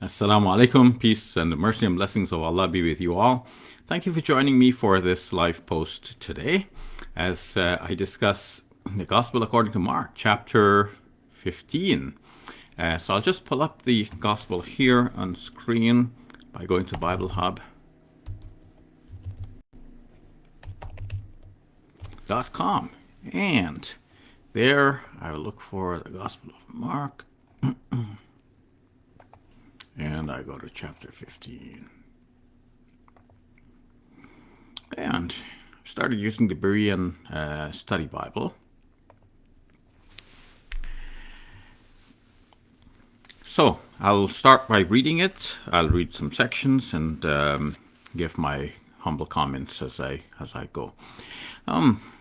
Assalamu alaikum. Peace and mercy and blessings of Allah be with you all. Thank you for joining me for this live post today as I discuss the Gospel according to Mark, chapter 15. So I'll just pull up the Gospel here on screen by going to BibleHub.com. And there I will look for the Gospel of Mark. And I go to chapter 15. And started using the Berean Study Bible. So I'll start by reading it. I'll read some sections and give my humble comments as I go.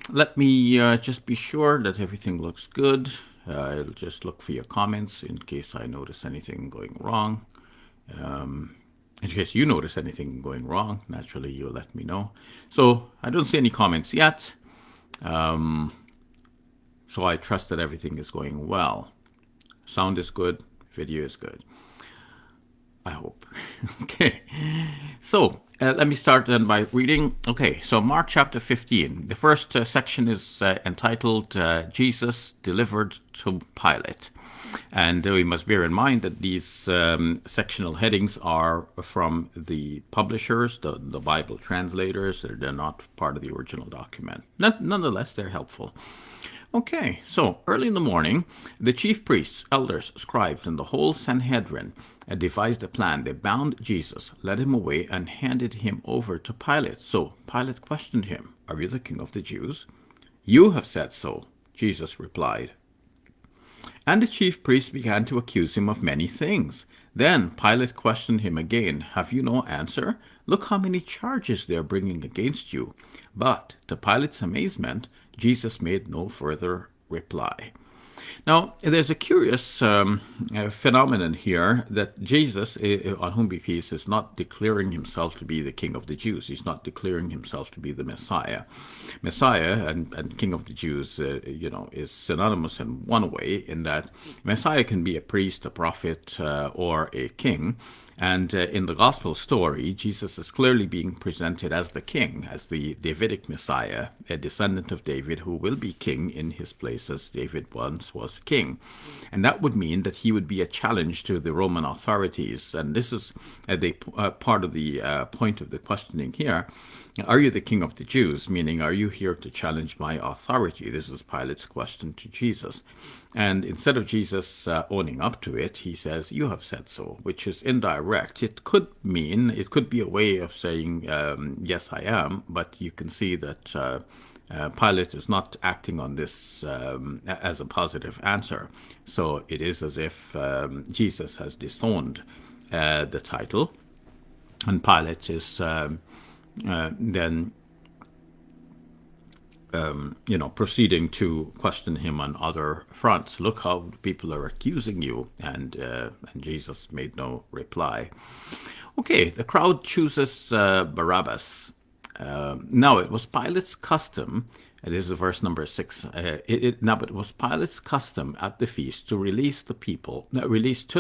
Let me just be sure that everything looks good. I'll just look for your comments in case I notice anything going wrong. In case you notice anything going wrong, naturally you'll let me know. So I don't see any comments yet. So I trust that everything is going well. Sound is good, video is good. I hope. Okay. So let me start then by reading. Okay, so Mark chapter 15. The first section is entitled Jesus Delivered to Pilate. And we must bear in mind that these sectional headings are from the publishers, the Bible translators. They're not part of the original document. Nonetheless, they're helpful. Okay, so early in the morning, the chief priests, elders, scribes, and the whole Sanhedrin devised a plan. They bound Jesus, led him away, and handed him over to Pilate. So Pilate questioned him, "Are you the king of the Jews?" "You have said so," Jesus replied. And the chief priests began to accuse him of many things. Then Pilate questioned him again. "Have you no answer? Look how many charges they are bringing against you." But to Pilate's amazement, Jesus made no further reply. Now, there's a curious phenomenon here that Jesus, on whom be peace, is not declaring himself to be the King of the Jews. He's not declaring himself to be the Messiah. Messiah and King of the Jews, is synonymous in one way, in that Messiah can be a priest, a prophet, or a king. And in the gospel story, Jesus is clearly being presented as the king, as the Davidic Messiah, a descendant of David who will be king in his place as David once was king. And that would mean that he would be a challenge to the Roman authorities. And this is part of the point of the questioning here. Are you the king of the Jews? Meaning, are you here to challenge my authority? This is Pilate's question to Jesus. And instead of Jesus owning up to it, he says, "You have said so," which is indirect. It could be a way of saying, yes, I am, but you can see that Pilate is not acting on this as a positive answer. So it is as if Jesus has disowned the title, and Pilate is then proceeding to question him on other fronts. "Look how people are accusing you," and Jesus made no reply. Okay, the crowd chooses Barabbas. Now it was Pilate's custom. This is verse number 6. But it was Pilate's custom at the feast to release to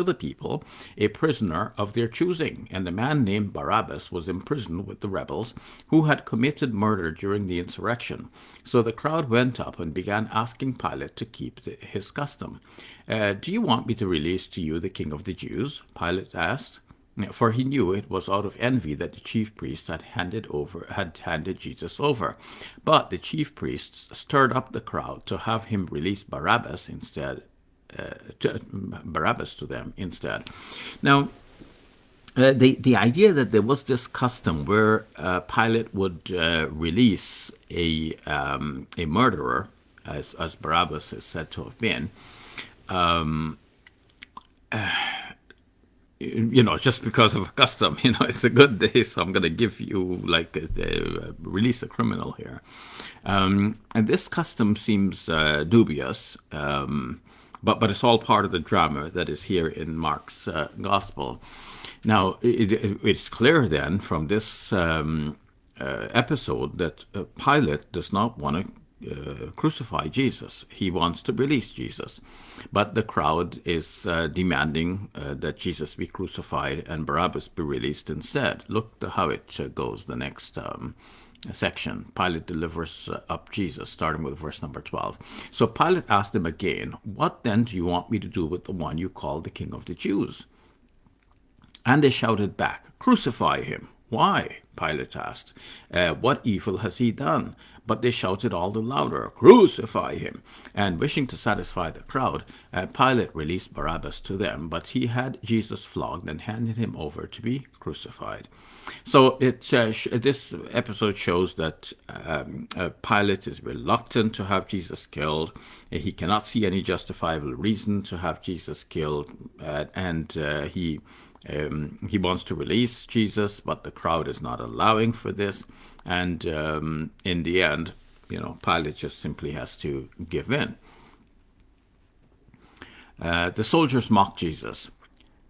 the people a prisoner of their choosing, and the man named Barabbas was imprisoned with the rebels who had committed murder during the insurrection. So the crowd went up and began asking Pilate to keep his custom. "Do you want me to release to you the king of the Jews?" Pilate asked. For he knew it was out of envy that the chief priests had handed Jesus over. But the chief priests stirred up the crowd to have him release Barabbas to them instead. Now, the idea that there was this custom where Pilate would release a murderer, as Barabbas is said to have been, just because of a custom, it's a good day, so I'm going to give you release a criminal here. And this custom seems dubious, but it's all part of the drama that is here in Mark's gospel. Now, it's clear then from this episode that Pilate does not want to crucify Jesus. He wants to release Jesus. But the crowd is demanding that Jesus be crucified and Barabbas be released instead. Look how it goes, the next section. Pilate delivers up Jesus, starting with verse number 12. So Pilate asked him again, "What then do you want me to do with the one you call the King of the Jews?" And they shouted back, "Crucify him." "Why?" Pilate asked. "What evil has he done?" But they shouted all the louder, "Crucify him!" And wishing to satisfy the crowd, Pilate released Barabbas to them, but he had Jesus flogged and handed him over to be crucified. So this episode shows that Pilate is reluctant to have Jesus killed. He cannot see any justifiable reason to have Jesus killed, and he wants to release Jesus, but the crowd is not allowing for this. And in the end, Pilate just simply has to give in. The soldiers mocked Jesus.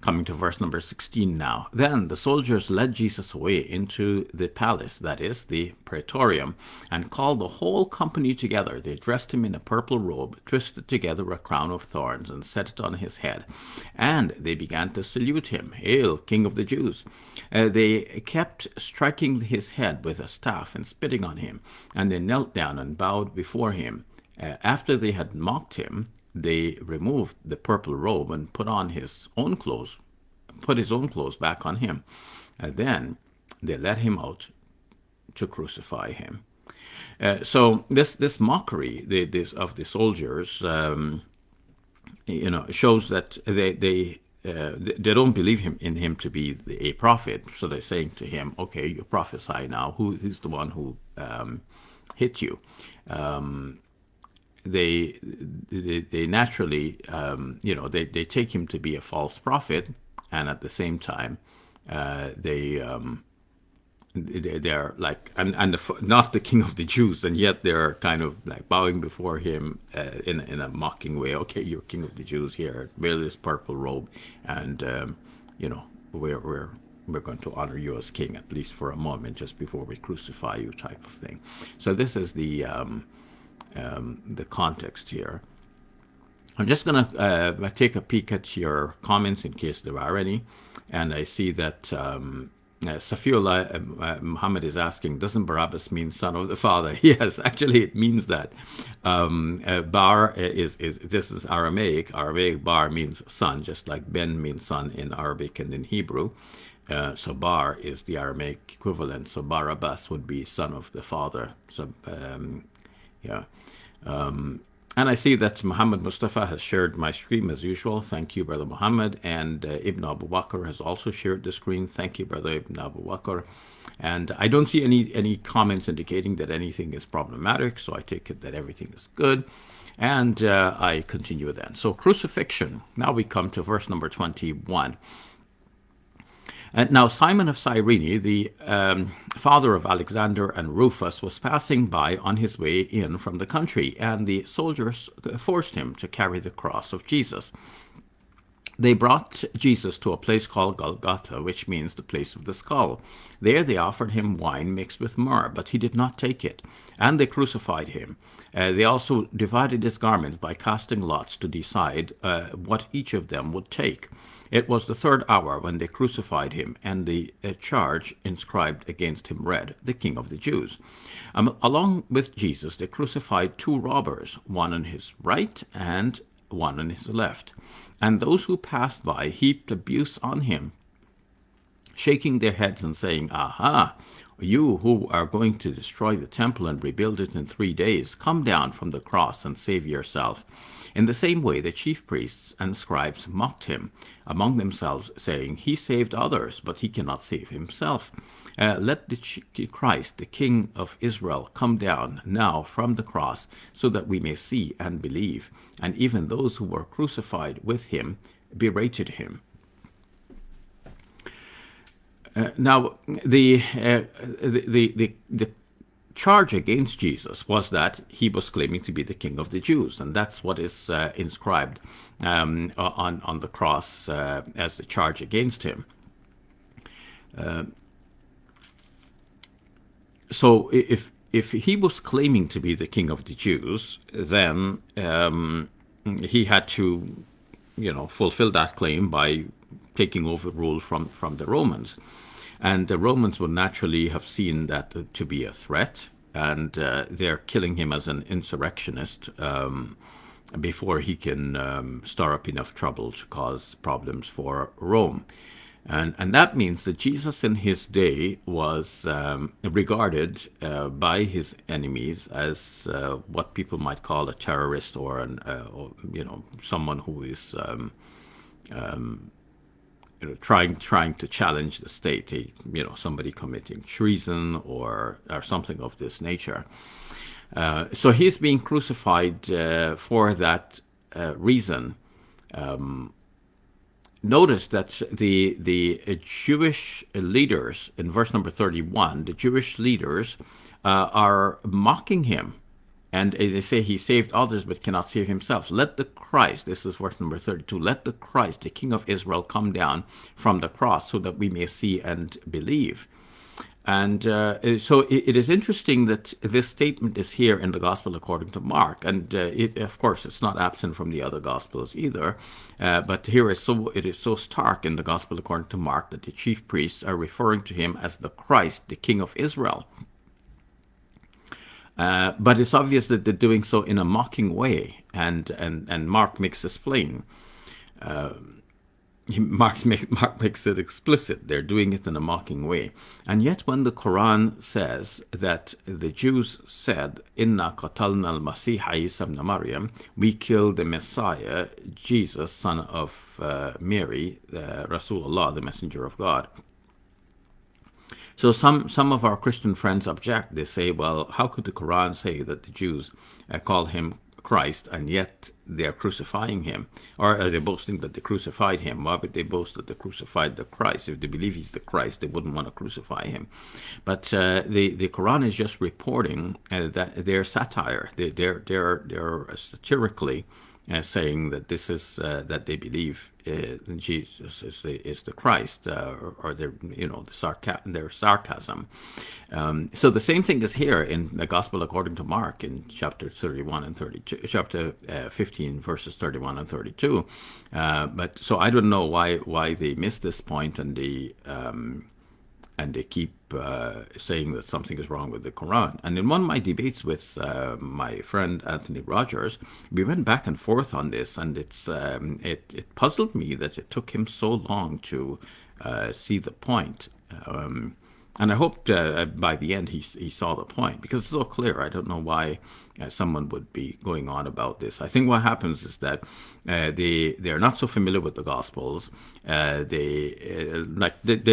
Coming to verse number 16 now. Then the soldiers led Jesus away into the palace, that is, the praetorium, and called the whole company together. They dressed him in a purple robe, twisted together a crown of thorns, and set it on his head. And they began to salute him, "Hail, King of the Jews!" They kept striking his head with a staff and spitting on him, and they knelt down and bowed before him. After they had mocked him, they removed the purple robe and put his own clothes back on him. And then they let him out to crucify him. So this mockery of the soldiers, shows that they don't believe in him to be a prophet. So they're saying to him, "Okay, you prophesy now. Who's the one who hit you?" They naturally, they take him to be a false prophet, and at the same time, they're like, not the King of the Jews, and yet they're kind of like bowing before him in a mocking way. "Okay, you're King of the Jews here. Wear this purple robe, and we're going to honor you as king, at least for a moment, just before we crucify you," type of thing. So this is the context here. I'm just going to take a peek at your comments in case there are any. And I see that Safiullah Muhammad is asking, doesn't Barabbas mean son of the father? Yes, actually it means that. Bar this is Aramaic. Aramaic bar means son, just like Ben means son in Arabic and in Hebrew. So bar is the Aramaic equivalent. So Barabbas would be son of the father. So yeah. And I see that Muhammad Mustafa has shared my screen as usual. Thank you, Brother Muhammad. And Ibn Abu Bakr has also shared the screen. Thank you, Brother Ibn Abu Bakr. And I don't see any comments indicating that anything is problematic, so I take it that everything is good. And I continue then. So crucifixion. Now we come to verse number 21. And now Simon of Cyrene, the father of Alexander and Rufus, was passing by on his way in from the country, and the soldiers forced him to carry the cross of Jesus. They brought Jesus to a place called Golgotha, which means the place of the skull. There they offered him wine mixed with myrrh, but he did not take it, and they crucified him. They also divided his garments by casting lots to decide what each of them would take. It was the third hour when they crucified him, and the charge inscribed against him read, "The King of the Jews." Along with Jesus, they crucified two robbers, one on his right and one on his left. And those who passed by heaped abuse on him, shaking their heads and saying, "Aha! You who are going to destroy the temple and rebuild it in 3 days, come down from the cross and save yourself." In the same way, the chief priests and scribes mocked him among themselves, saying, "He saved others, but he cannot save himself. Let the Christ, the King of Israel, come down now from the cross, so that we may see and believe." And even those who were crucified with him berated him. Now, the charge against Jesus was that he was claiming to be the King of the Jews, and that's what is inscribed on the cross as the charge against him. So if if he was claiming to be the king of the Jews, then he had to, fulfill that claim by taking over rule from the Romans. And the Romans would naturally have seen that to be a threat, and they're killing him as an insurrectionist before he can stir up enough trouble to cause problems for Rome. And that means that Jesus in his day was regarded by his enemies as what people might call a terrorist, or someone who is trying to challenge the state, somebody committing treason or something of this nature. So he's being crucified for that reason. Notice that the Jewish leaders, in verse number 31, the Jewish leaders are mocking him. And they say he saved others but cannot save himself. Let the Christ, this is verse number 32, let the Christ, the King of Israel, come down from the cross so that we may see and believe. And so it is interesting that this statement is here in the Gospel according to Mark. And of course, it's not absent from the other Gospels either. But here it is so stark in the Gospel according to Mark that the chief priests are referring to him as the Christ, the King of Israel. But it's obvious that they're doing so in a mocking way, and Mark makes this plain. Mark makes it explicit. They're doing it in a mocking way. And yet when the Quran says that the Jews said, Inna qatalna al-Masih Isa ibn Maryam, we killed the Messiah, Jesus, son of Mary, Rasulullah, the messenger of God. So some of our Christian friends object. They say, well, how could the Quran say that the Jews call him Christ, and yet they're crucifying him? Or are they boasting that they crucified him? Why would they boast that they crucified the Christ? If they believe he's the Christ, they wouldn't want to crucify him. But the Quran is just reporting that they're satire. They're satirically saying that this is that they believe Jesus is the Christ, or their sarcasm. So the same thing is here in the Gospel according to Mark in chapter 31 and 32, chapter 15 verses 31 and 32. But so I don't know why they missed this point, and they keep saying that something is wrong with the Quran. And in one of my debates with my friend Anthony Rogers, we went back and forth on this, and it puzzled me that it took him so long to see the point. And I hoped by the end he saw the point, because it's so clear. I don't know why someone would be going on about this. I think what happens is that they're not so familiar with the Gospels. They're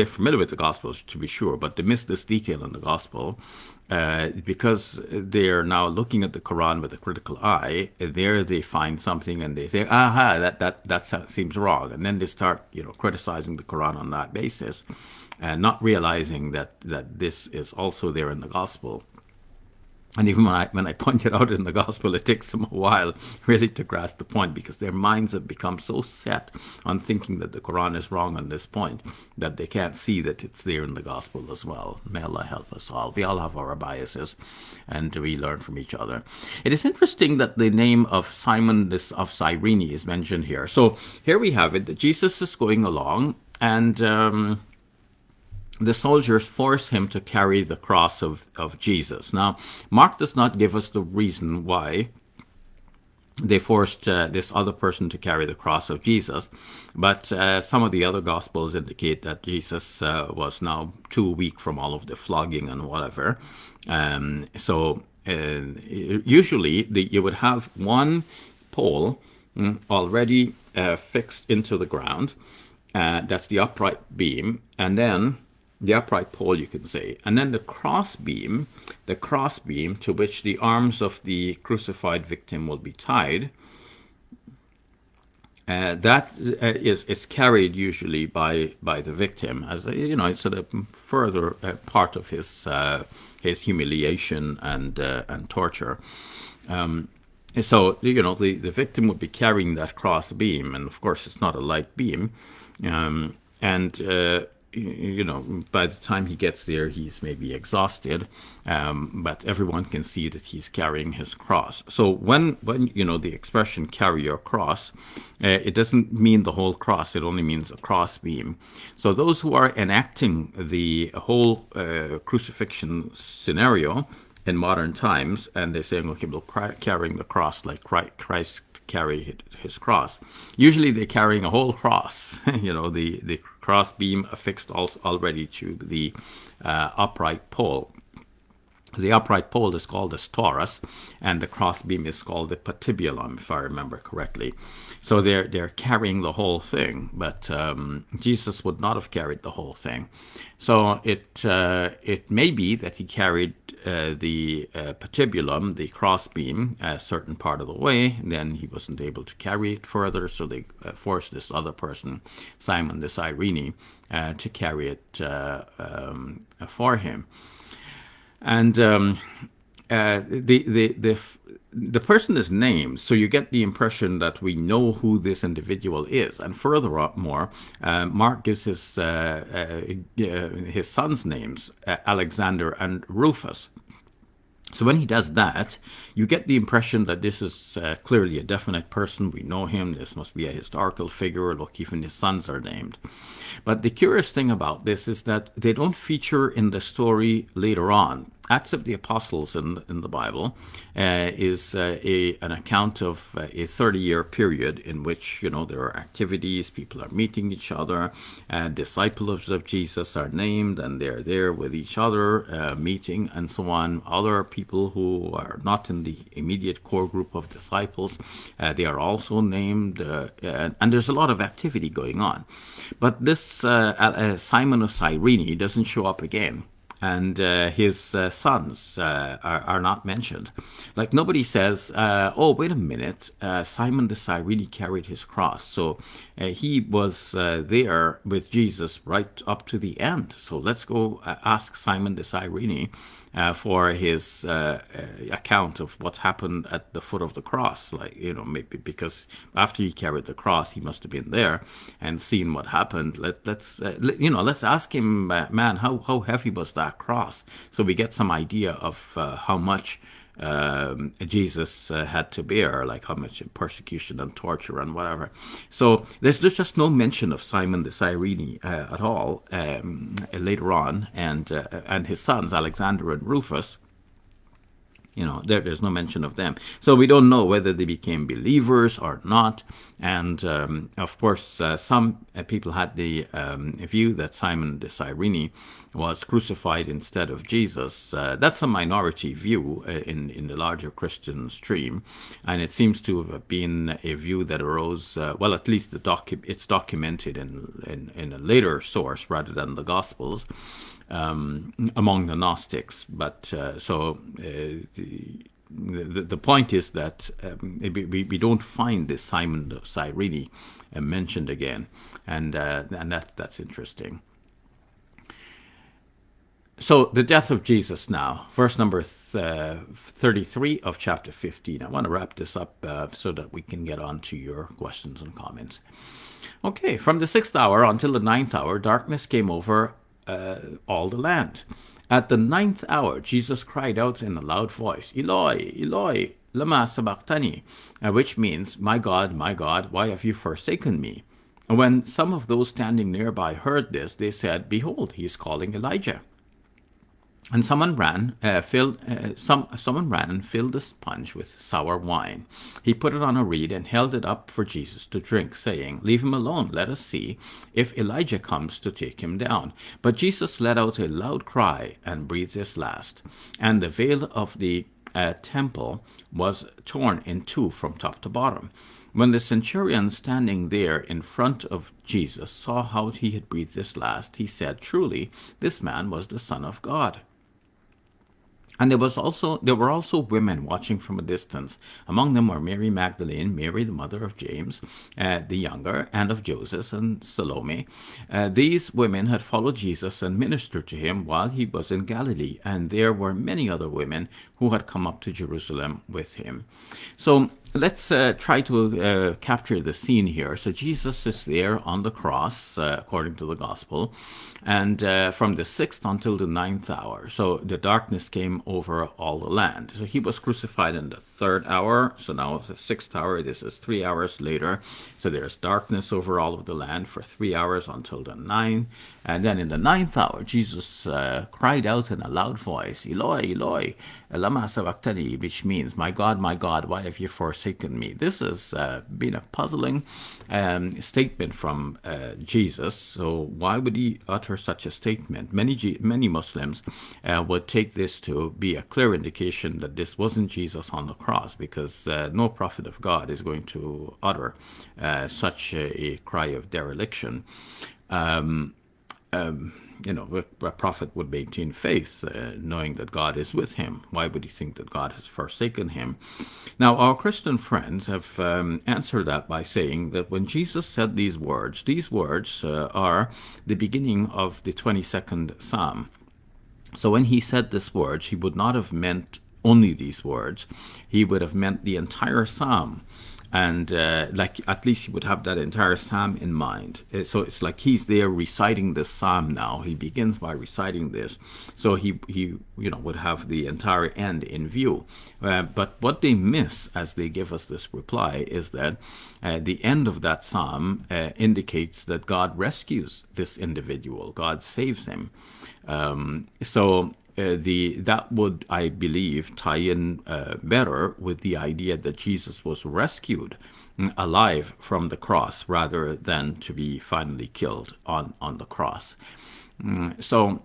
familiar with the Gospels, to be sure, but they miss this detail in the Gospel. Because they're now looking at the Quran with a critical eye. There they find something and they say, aha, that seems wrong. And then they start, criticizing the Quran on that basis, and not realizing that this is also there in the Gospel. And even when I point it out in the Gospel, it takes them a while really to grasp the point, because their minds have become so set on thinking that the Quran is wrong on this point that they can't see that it's there in the Gospel as well. May Allah help us all. We all have our biases, and we learn from each other. It is interesting that the name of Simon of Cyrene is mentioned here. So here we have it, that Jesus is going along, and the soldiers force him to carry the cross of Jesus. Now, Mark does not give us the reason why they forced this other person to carry the cross of Jesus, but some of the other Gospels indicate that Jesus was now too weak from all of the flogging and whatever. So usually you would have one pole already fixed into the ground. That's the upright beam, and then the upright pole, you can say, and then the cross beam to which the arms of the crucified victim will be tied. That is carried usually by the victim, as it's a further part of his humiliation and torture. So the victim would be carrying that cross beam, and of course it's not a light beam, and by the time he gets there, he's maybe exhausted, but everyone can see that he's carrying his cross. So when the expression "carry your cross," it doesn't mean the whole cross. It only means a cross beam. So those who are enacting the whole crucifixion scenario in modern times, and they're saying, okay, well, carrying the cross like Christ carried his cross. Usually they're carrying a whole cross, the cross beam affixed already to the upright pole. The upright pole is called the storus, and the crossbeam is called the patibulum, if I remember correctly. So they're carrying the whole thing, but Jesus would not have carried the whole thing. So it may be that he carried the patibulum, the crossbeam, a certain part of the way. And then he wasn't able to carry it further, so they forced this other person, Simon the Cyrene, to carry it for him. And the person is named, so you get the impression that we know who this individual is. And furthermore, Mark gives his sons' names, Alexander and Rufus. So when he does that, you get the impression that this is clearly a definite person. We know him. This must be a historical figure. Look, even his sons are named. But the curious thing about this is that they don't feature in the story later on. Acts of the Apostles in the Bible is an account of a 30-year period in which, there are activities, people are meeting each other, disciples of Jesus are named, and they're there with each other, meeting, and so on. Other people who are not in the immediate core group of disciples, they are also named, and there's a lot of activity going on. But this Simon of Cyrene doesn't show up again. And his sons are not mentioned. Like nobody says, oh, wait a minute, Simon the Cyrene carried his cross. So he was there with Jesus right up to the end. So let's go ask Simon the Cyrene for his account of what happened at the foot of the cross. Maybe because after he carried the cross, he must have been there and seen what happened. Let's ask him, man, how heavy was that cross? So we get some idea of how much Jesus had to bear, like how much persecution and torture and whatever. So there's just no mention of Simon the Cyrene at all later on, and his sons Alexander and Rufus. There's no mention of them. So we don't know whether they became believers or not. And, of course, some people had the view that Simon the Cyrene was crucified instead of Jesus. That's a minority view in the larger Christian stream. And it seems to have been a view that arose, well, at least it's documented in a later source rather than the Gospels. Among the Gnostics, but the point is that we don't find this Simon of Cyrene mentioned again, and that's interesting. So the death of Jesus now, verse number 33 of chapter 15. I want to wrap this up so that we can get on to your questions and comments. Okay, from the 6th hour until the 9th hour, darkness came over all the land. At the 9th hour, Jesus cried out in a loud voice, Eloi, Eloi, lama sabachthani, which means, my God, why have you forsaken me? And when some of those standing nearby heard this, they said, behold, he is calling Elijah. And someone ran and filled a sponge with sour wine. He put it on a reed and held it up for Jesus to drink, saying, leave him alone, let us see if Elijah comes to take him down. But Jesus let out a loud cry and breathed his last. And the veil of the temple was torn in two from top to bottom. When the centurion standing there in front of Jesus saw how he had breathed his last, he said, truly, this man was the Son of God. And there were also women watching from a distance. Among them were Mary Magdalene, Mary the mother of James, the younger, and of Joseph and Salome. These women had followed Jesus and ministered to him while he was in Galilee, and there were many other women who had come up to Jerusalem with him. So let's try to capture the scene here. So Jesus is there on the cross, according to the gospel, and from the 6th until the 9th hour. So the darkness came over all the land. So he was crucified in the 3rd hour. So now it's the 6th hour. This is 3 hours later. So there's darkness over all of the land for 3 hours until the 9th. And then in the 9th hour, Jesus cried out in a loud voice, Eloi, Eloi, lama sabachthani, which means, my God, why have you forsaken me? This has been a puzzling statement from Jesus. So why would he utter such a statement? Many Muslims would take this to be a clear indication that this wasn't Jesus on the cross, because no prophet of God is going to utter such a cry of dereliction. A prophet would maintain faith, knowing that God is with him. Why would he think that God has forsaken him? Now, our Christian friends have answered that by saying that when Jesus said these words are the beginning of the 22nd Psalm. So when he said these words, he would not have meant only these words. He would have meant the entire psalm. And like at least he would have that entire psalm in mind. So it's like he's there reciting this psalm now. He begins by reciting this, so he would have the entire end in view. But what they miss as they give us this reply is that the end of that psalm indicates that God rescues this individual. God saves him. That would, I believe, tie in better with the idea that Jesus was rescued alive from the cross rather than to be finally killed on the cross. So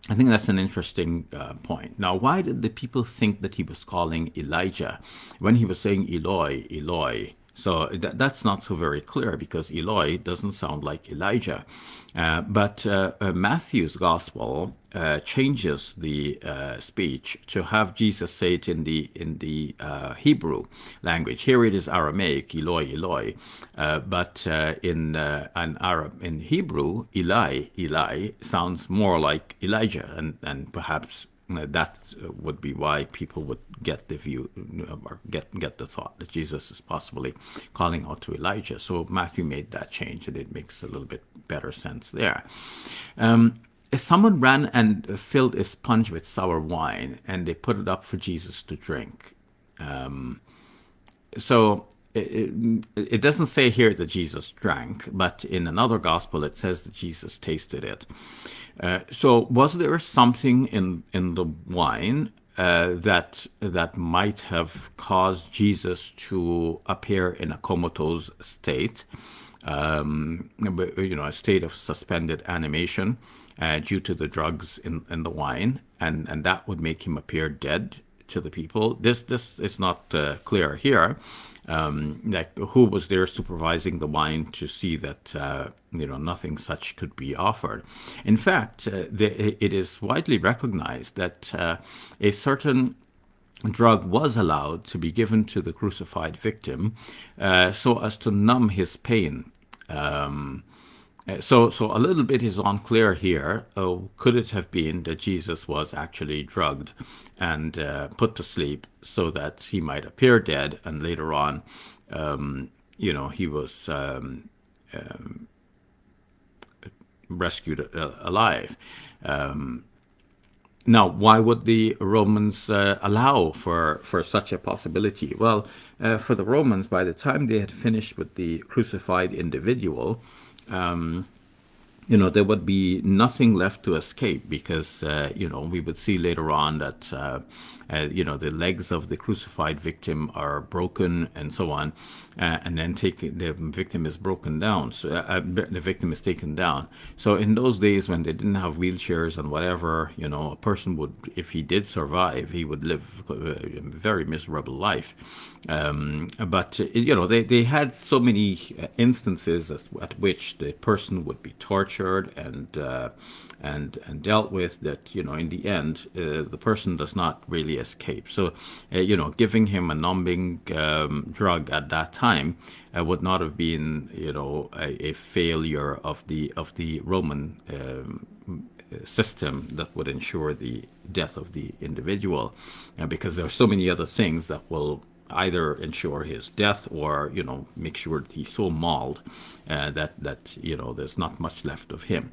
I think that's an interesting point. Now, why did the people think that he was calling Elijah when he was saying Eloi, Eloi? So that's not so very clear, because Eloi doesn't sound like Elijah. But Matthew's gospel changes the speech to have Jesus say it in the Hebrew language. Here it is Aramaic, Eloi, Eloi. But in Hebrew, Eli sounds more like Elijah, and perhaps that would be why people would get the view or get the thought that Jesus is possibly calling out to Elijah. So Matthew made that change, and it makes a little bit better sense there. Someone ran and filled a sponge with sour wine, and they put it up for Jesus to drink. So it doesn't say here that Jesus drank, but in another gospel it says that Jesus tasted it. So was there something in the wine that might have caused Jesus to appear in a comatose state, a state of suspended animation due to the drugs in the wine, and that would make him appear dead to the people? This is not clear here. Like who was there supervising the wine to see that nothing such could be offered? In fact, it is widely recognized that a certain drug was allowed to be given to the crucified victim so as to numb his pain. So a little bit is unclear here. Could it have been that Jesus was actually drugged and put to sleep so that he might appear dead, and later on, he was rescued alive? Now, why would the Romans allow for such a possibility? Well, for the Romans, by the time they had finished with the crucified individual, there would be nothing left to escape, because, we would see later on that, the legs of the crucified victim are broken and so on, and then the victim is broken down. So the victim is taken down. So in those days when they didn't have wheelchairs and whatever, a person would, if he did survive, he would live a very miserable life. But they had so many instances at which the person would be tortured and dealt with that in the end the person does not really escape. So giving him a numbing drug at that time would not have been a failure of the Roman system that would ensure the death of the individual, because there are so many other things that will either ensure his death or make sure that he's so mauled that there's not much left of him.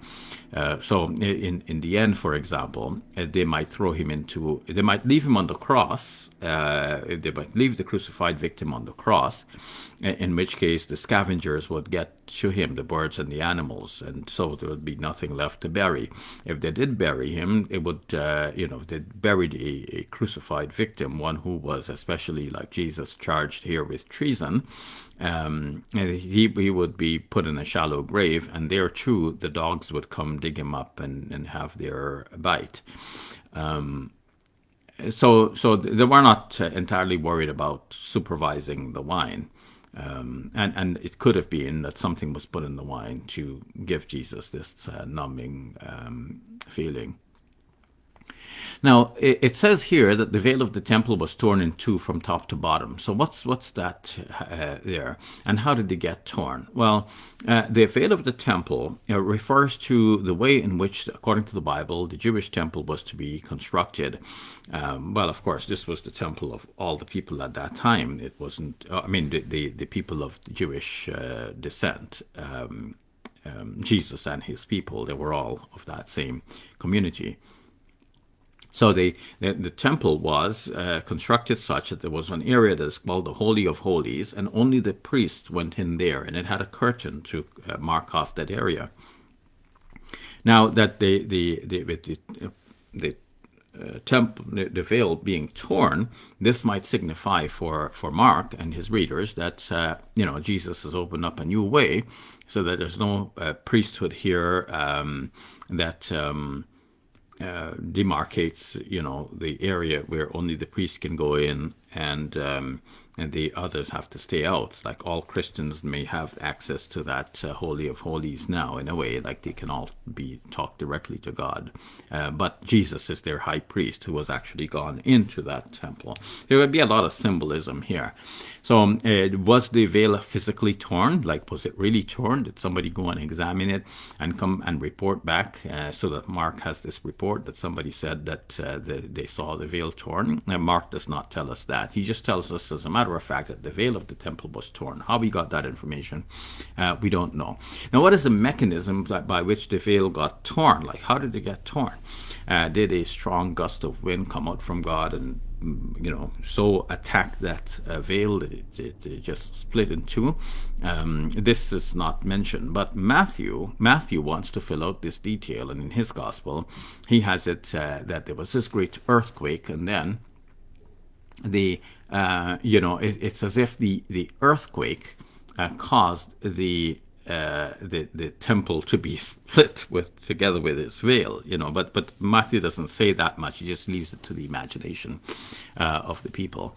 So in the end, for example, they might they might leave him on the cross. They might leave the crucified victim on the cross, in which case the scavengers would get to him, the birds and the animals, and so there would be nothing left to bury. If they did bury him, it would, if they buried a crucified victim, one who was, especially like Jesus, charged here with treason, he would be put in a shallow grave, and there too the dogs would come dig him up and have their bite. So they were not entirely worried about supervising the wine. And it could have been that something was put in the wine to give Jesus this numbing feeling. Now, it says here that the veil of the temple was torn in two from top to bottom. So what's that there? And how did they get torn? Well, the veil of the temple refers to the way in which, according to the Bible, the Jewish temple was to be constructed. Well, of course, this was the temple of all the people at that time. It wasn't, the people of Jewish descent. Jesus and his people, they were all of that same community. So the temple was constructed such that there was an area that is called the Holy of Holies, and only the priests went in there, and it had a curtain to mark off that area. Now that the temple, the veil being torn, this might signify for Mark and his readers that Jesus has opened up a new way, so that there's no priesthood here that demarcates, the area where only the priest can go in, and the others have to stay out. Like all Christians may have access to that Holy of Holies now, in a way, like they can all be talked directly to God. But Jesus is their high priest who has actually gone into that temple. There would be a lot of symbolism here. So was the veil physically torn? Like, was it really torn? Did somebody go and examine it and come and report back, so that Mark has this report that somebody said that they saw the veil torn? And Mark does not tell us that. He just tells us, as a matter of fact, that the veil of the temple was torn. How we got that information, we don't know. Now, what is the mechanism by which the veil got torn? Like, how did it get torn? Did a strong gust of wind come out from God and so attack that veil that it just split in two? This is not mentioned, but Matthew wants to fill out this detail, and in his gospel he has it that there was this great earthquake, and then it's as if the earthquake caused the temple to be split together with its veil, but Matthew doesn't say that much. He just leaves it to the imagination of the people.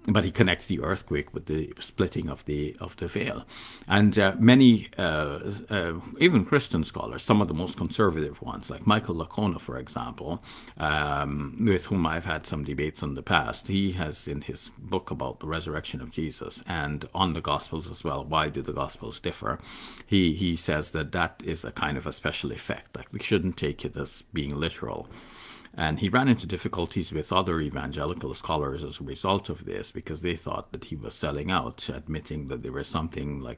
But he connects the earthquake with the splitting of the veil, and many, even Christian scholars, some of the most conservative ones, like Michael Lacona, for example, with whom I've had some debates in the past, he has in his book about the resurrection of Jesus and on the Gospels as well. Why do the Gospels differ? He says that is a kind of a special effect. Like, we shouldn't take it as being literal. And he ran into difficulties with other evangelical scholars as a result of this, because they thought that he was selling out, admitting that there was something like,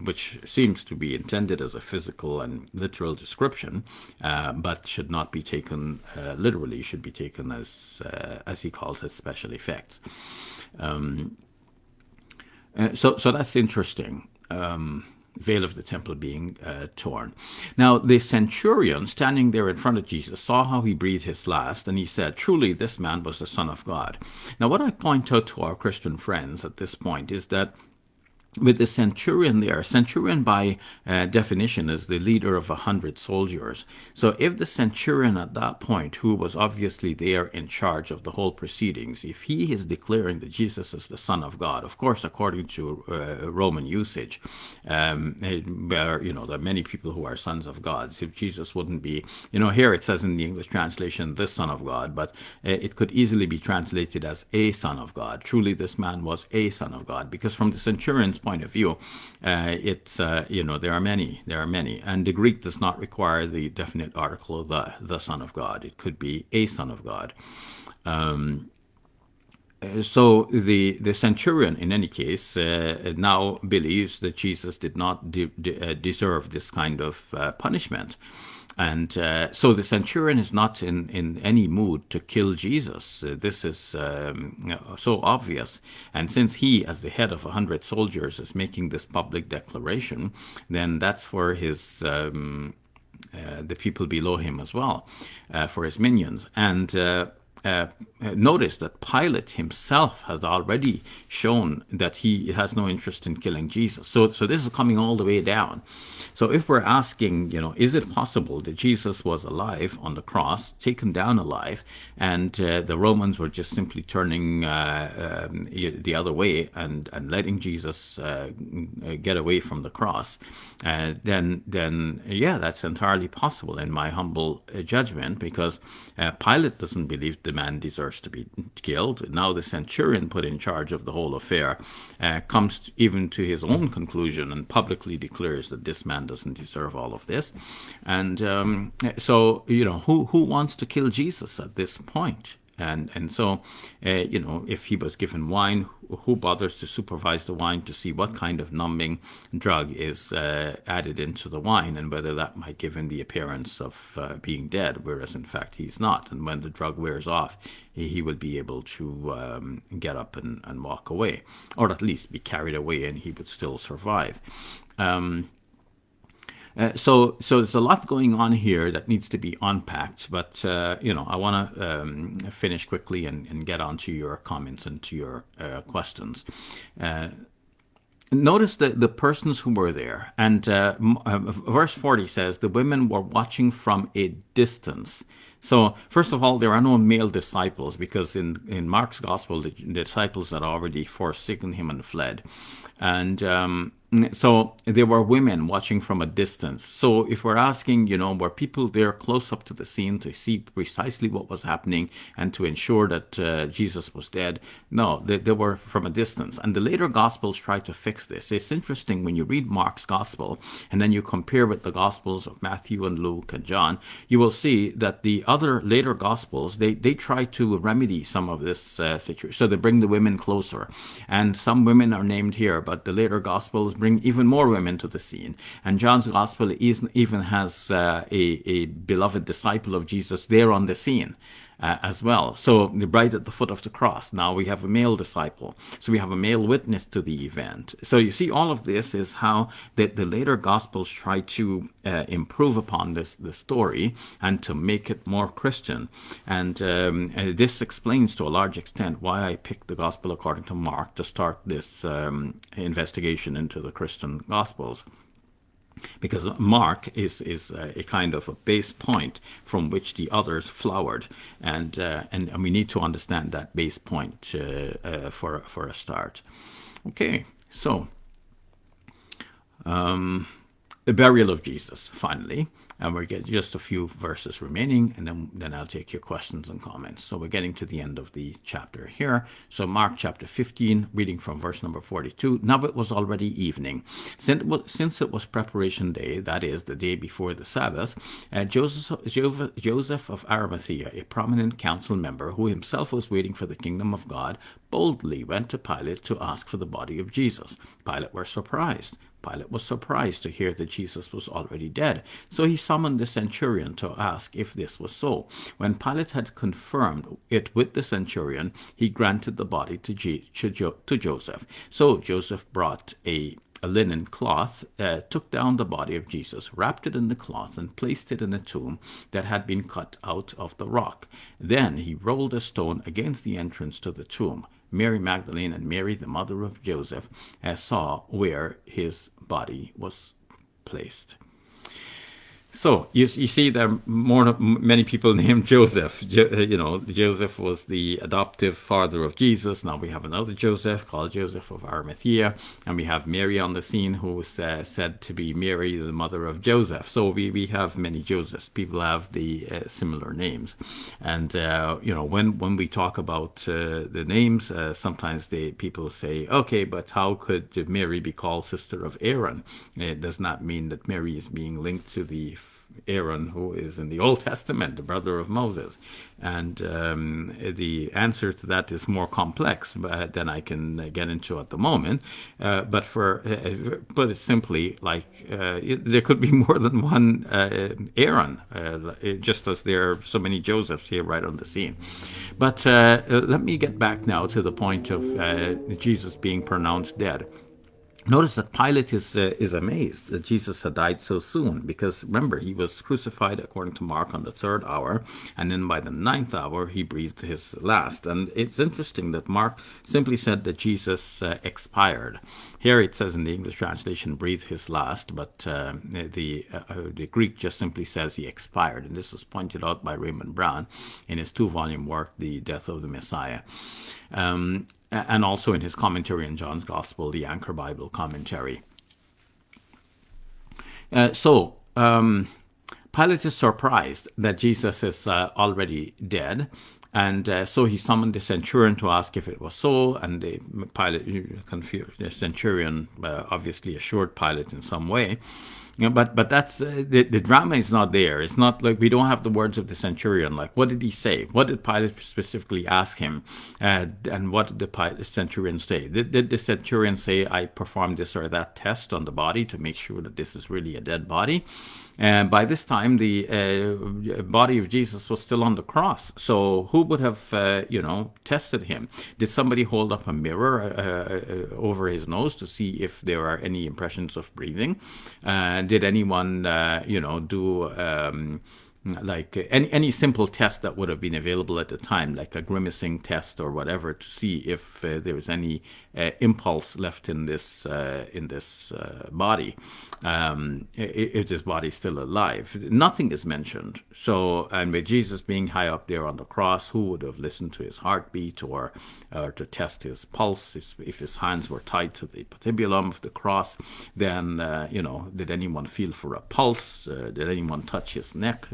which seems to be intended as a physical and literal description, but should not be taken literally, should be taken as he calls it, special effects. So that's interesting. Veil of the temple being torn. Now, the centurion standing there in front of Jesus saw how he breathed his last, and he said, "Truly, this man was the Son of God." Now, what I point out to our Christian friends at this point is that with the centurion there, centurion by definition is the leader of 100 soldiers. So if the centurion at that point, who was obviously there in charge of the whole proceedings, if he is declaring that Jesus is the Son of God, of course, according to Roman usage, where, there are many people who are sons of God. So if Jesus wouldn't be, here it says in the English translation, the Son of God, but it could easily be translated as a Son of God. Truly, this man was a Son of God, because from the centurion's point of view, it's there are many, and the Greek does not require the definite article the Son of God. It could be a Son of God. So the centurion, in any case, now believes that Jesus did not deserve this kind of punishment. And so the centurion is not in any mood to kill Jesus. This is so obvious. And since he, as the head of 100 soldiers, is making this public declaration, then that's for his the people below him as well, for his minions. And notice that Pilate himself has already shown that he has no interest in killing Jesus. So this is coming all the way down. So if we're asking, is it possible that Jesus was alive on the cross, taken down alive, and the Romans were just simply turning the other way and letting Jesus get away from the cross, then yeah, that's entirely possible in my humble judgment, because Pilate doesn't believe the man deserves to be killed. Now the centurion put in charge of the whole affair comes even to his own conclusion and publicly declares that this man doesn't deserve all of this. And so, who wants to kill Jesus at this point? And so, if he was given wine, who bothers to supervise the wine to see what kind of numbing drug is added into the wine, and whether that might give him the appearance of being dead, whereas in fact he's not. And when the drug wears off, he will be able to get up and walk away, or at least be carried away, and he would still survive. So there's a lot going on here that needs to be unpacked, but I want to finish quickly and get on to your comments and to your questions. Notice the persons who were there, and verse 40 says the women were watching from a distance. So first of all, there are no male disciples, because in Mark's gospel, the disciples had already forsaken him and fled. And so there were women watching from a distance. So if we're asking, were people there close up to the scene to see precisely what was happening and to ensure that Jesus was dead? No, they were from a distance. And the later Gospels try to fix this. It's interesting when you read Mark's Gospel and then you compare with the Gospels of Matthew and Luke and John, you will see that the other later Gospels, they try to remedy some of this situation. So they bring the women closer. And some women are named here, but the later Gospels bring even more women to the scene. And John's Gospel even has a beloved disciple of Jesus there on the scene as well. So right at the foot of the cross. Now we have a male disciple. So we have a male witness to the event. So you see, all of this is how the later Gospels try to improve upon the story and to make it more Christian. And this explains to a large extent why I picked the Gospel according to Mark to start this investigation into the Christian Gospels. Because Mark is a kind of a base point from which the others flowered, and we need to understand that base point for a start. Okay, so the burial of Jesus, finally. And we're getting just a few verses remaining, and then I'll take your questions and comments. So we're getting to the end of the chapter here. So Mark chapter 15, reading from verse number 42. Now it was already evening. Since it was preparation day, that is, the day before the Sabbath, Joseph of Arimathea, a prominent council member who himself was waiting for the kingdom of God, boldly went to Pilate to ask for the body of Jesus. Pilate was surprised to hear that Jesus was already dead. So he summoned the centurion to ask if this was so. When Pilate had confirmed it with the centurion, he granted the body to Joseph. So Joseph brought a linen cloth, took down the body of Jesus, wrapped it in the cloth, and placed it in a tomb that had been cut out of the rock. Then he rolled a stone against the entrance to the tomb. Mary Magdalene and Mary, the mother of Joseph, saw where his body was placed. So you see, there are many people named Joseph. Joseph was the adoptive father of Jesus. Now we have another Joseph called Joseph of Arimathea, and we have Mary on the scene, who was said to be Mary, the mother of Joseph. So we have many Josephs. People have the similar names, and when we talk about the names, sometimes people say, okay, but how could Mary be called sister of Aaron? It does not mean that Mary is being linked to the Aaron, who is in the Old Testament, the brother of Moses? And the answer to that is more complex than I can get into at the moment. But for put it simply, there could be more than one Aaron, just as there are so many Josephs here right on the scene. But let me get back now to the point of Jesus being pronounced dead. Notice that Pilate is amazed that Jesus had died so soon, because remember, he was crucified according to Mark on the 3rd hour, and then by the 9th hour he breathed his last. And it's interesting that Mark simply said that Jesus expired. Here it says in the English translation, breathed his last, but the Greek just simply says he expired. And this was pointed out by Raymond Brown in his 2-volume work, The Death of the Messiah. And also in his commentary on John's Gospel, the Anchor Bible Commentary. So Pilate is surprised that Jesus is already dead, and so he summoned the centurion to ask if it was so, and Pilate confused. The centurion obviously assured Pilate in some way. Yeah, but that's the drama is not there. It's not like we don't have the words of the centurion. Like, what did he say? What did Pilate specifically ask him? And what did the centurion say? Did the centurion say, I performed this or that test on the body to make sure that this is really a dead body? And by this time, the body of Jesus was still on the cross. So who would have, tested him? Did somebody hold up a mirror over his nose to see if there are any impressions of breathing? Did anyone, do like any simple test that would have been available at the time, like a grimacing test or whatever, to see if there was any impulse left in this body, if this body is still alive? Nothing is mentioned. So, and with Jesus being high up there on the cross, who would have listened to his heartbeat or to test his pulse? If his hands were tied to the patibulum of the cross, then did anyone feel for a pulse? Did anyone touch his neck?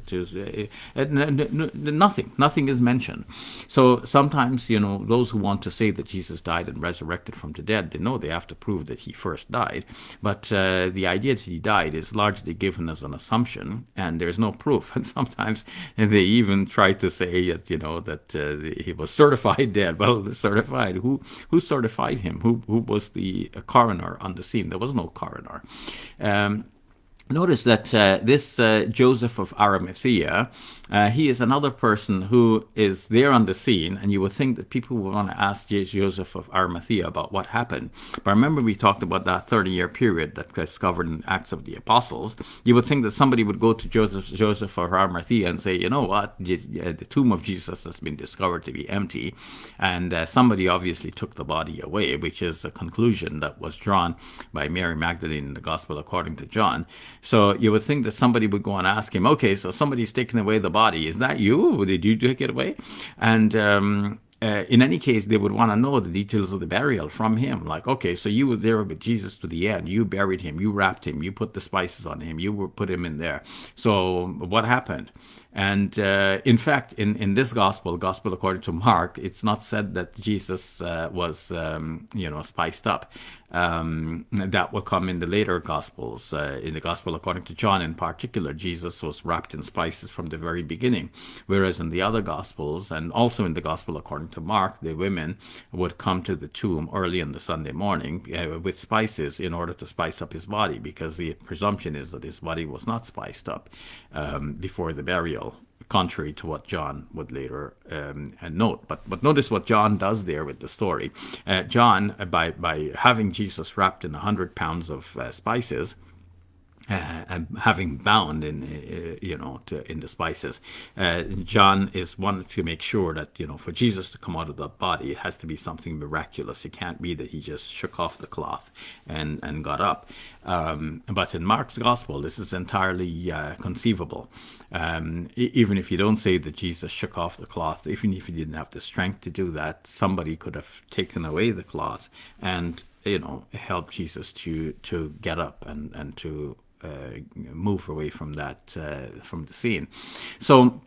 Nothing is mentioned. So sometimes, those who want to say that Jesus died and resurrected from the dead, they know they have to prove that he first died. But the idea that he died is largely given as an assumption, and there's no proof. And sometimes they even try to say that, that he was certified dead. Well, certified. Who certified him? Who was the coroner on the scene? There was no coroner. Notice that this Joseph of Arimathea, he is another person who is there on the scene, and you would think that people would want to ask Joseph of Arimathea about what happened. But remember, we talked about that 30-year period that's covered in Acts of the Apostles. You would think that somebody would go to Joseph of Arimathea and say, you know what, the tomb of Jesus has been discovered to be empty, and somebody obviously took the body away, which is a conclusion that was drawn by Mary Magdalene in the Gospel according to John. So you would think that somebody would go and ask him, okay, so somebody's taken away the body. Is that you? Did you take it away? And in any case, they would want to know the details of the burial from him. Like, okay, so you were there with Jesus to the end. You buried him. You wrapped him. You put the spices on him. You put him in there. So what happened? And in fact, in this gospel according to Mark, it's not said that Jesus was, spiced up. That will come in the later gospels. In the gospel according to John in particular, Jesus was wrapped in spices from the very beginning. Whereas in the other gospels, and also in the gospel according to Mark, the women would come to the tomb early on the Sunday morning with spices in order to spice up his body, because the presumption is that his body was not spiced up before the burial, contrary to what John would later note. But notice what John does there with the story. John, by having Jesus wrapped in 100 pounds of spices, and having bound in the spices, John is wanted to make sure that for Jesus to come out of the body, it has to be something miraculous. It can't be that he just shook off the cloth and got up. But in Mark's gospel, this is entirely conceivable. Even if you don't say that Jesus shook off the cloth, even if he didn't have the strength to do that, somebody could have taken away the cloth and help Jesus to get up and to move away from that from the scene. So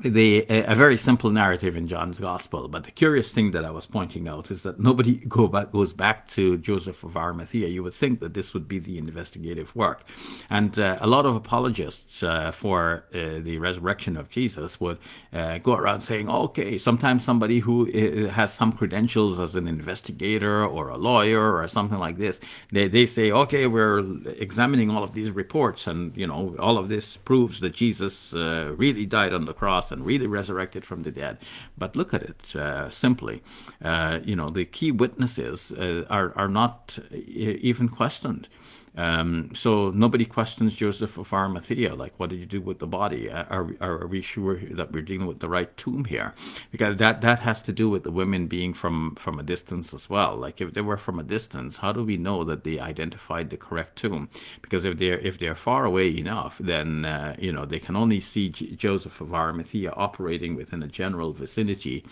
a very simple narrative in John's Gospel. But the curious thing that I was pointing out is that nobody goes back to Joseph of Arimathea. You would think that this would be the investigative work. And a lot of apologists for the resurrection of Jesus would go around saying, okay, sometimes somebody who has some credentials as an investigator or a lawyer or something like this, they say, okay, we're examining all of these reports, and all of this proves that Jesus really died on the cross and really resurrected from the dead. But look at it simply. The key witnesses are not even questioned. So nobody questions Joseph of Arimathea, like, what did you do with the body? Are we sure that we're dealing with the right tomb here? Because that has to do with the women being from a distance as well. Like, if they were from a distance, how do we know that they identified the correct tomb? Because if they're far away enough, then they can only see Joseph of Arimathea operating within a general vicinity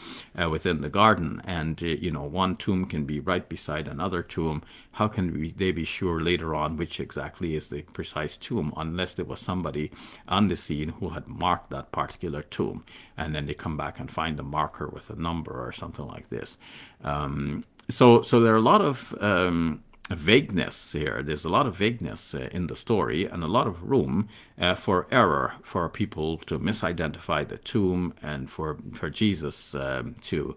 within the garden, and one tomb can be right beside another tomb. How can they be sure later on which exactly is the precise tomb, unless there was somebody on the scene who had marked that particular tomb, and then they come back and find the marker with a number or something like this. So there are a lot of vagueness here. There's a lot of vagueness in the story, and a lot of room for error, for people to misidentify the tomb, and for Jesus to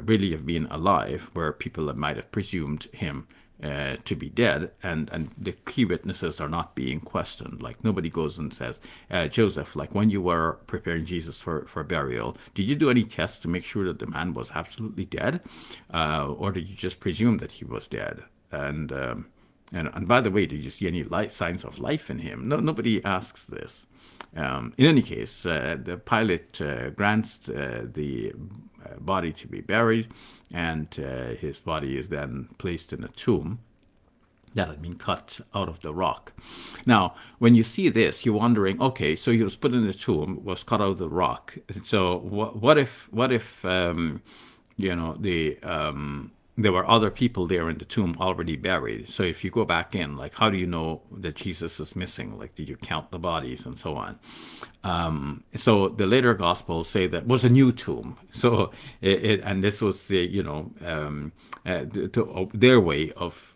really have been alive, where people might have presumed him to be dead, and the key witnesses are not being questioned. Like, nobody goes and says, Joseph, like, when you were preparing Jesus for burial, did you do any tests to make sure that the man was absolutely dead, or did you just presume that he was dead? And by the way, did you see any signs of life in him? Nobody asks this. In any case, the Pilate grants the body to be buried, and his body is then placed in a tomb that had been cut out of the rock. Now, when you see this, you're wondering, okay, so he was put in a tomb, was cut out of the rock. So what if there were other people there in the tomb already buried? So if you go back in, like, how do you know that Jesus is missing? Like, did you count the bodies and so on? So the later Gospels say that was a new tomb. So and this was their way of